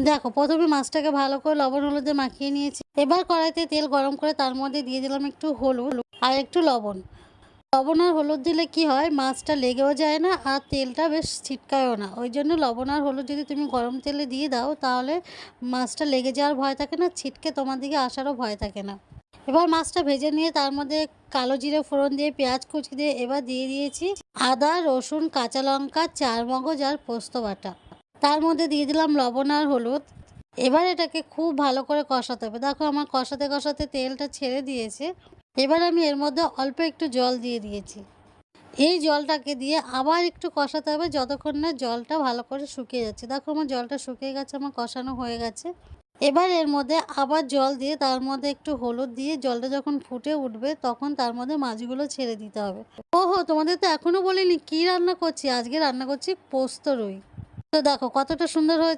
দেখো প্রথমে মাছটাকে ভালো করে লবণ হলুদ দিয়ে মাখিয়ে নিয়েছি। এবার কড়াইতে তেল গরম করে তার মধ্যে দিয়ে দিলাম একটু হলুদ আর একটু লবণ। লবণ আর হলুদ দিলে কি হয়, মাছটা লেগেও যায় না আর তেলটা বেশ ছিটকায়ও না। ওই জন্য লবণ আর হলুদ যদি তুমি গরম তেলে দিয়ে দাও তাহলে মাছটা লেগে যাওয়ার ভয় থাকে না, ছিটকে তোমার দিকে আসারও ভয় থাকে না। এবার মাছটা ভেজে নিয়ে তার মধ্যে কালো জিরে ফোড়ন দিয়ে পেঁয়াজ কুচি দিয়ে এবার দিয়ে দিয়েছি আদা রসুন কাঁচা লঙ্কা চার মগজ আর পোস্ত বাটা। তার মধ্যে দিয়ে দিলাম লবণ আর হলুদ। এবার এটাকে খুব ভালো করে কষাতে হবে। দেখো আমার কষাতে কষাতে তেলটা ছেড়ে দিয়েছে। এবার আমি এর মধ্যে অল্প একটু জল দিয়ে দিয়েছি। এই জলটাকে দিয়ে আবার একটু কষাতে হবে যতক্ষণ না জলটা ভালো করে শুকিয়ে যাচ্ছে। দেখো আমার জলটা শুকিয়ে গেছে, আমার কষানো হয়ে গেছে। এবার এর মধ্যে আবার জল দিয়ে তার মধ্যে একটু হলুদ দিয়ে জলটা যখন ফুটে উঠবে তখন তার মধ্যে মাছগুলো ছেড়ে দিতে হবে। ওহো, তোমাদের তো এখনো বলিনি কি রান্না করছি। আজকে রান্না করছি পোস্ত রুই। তো দেখো কতটা সুন্দর হয়েছে।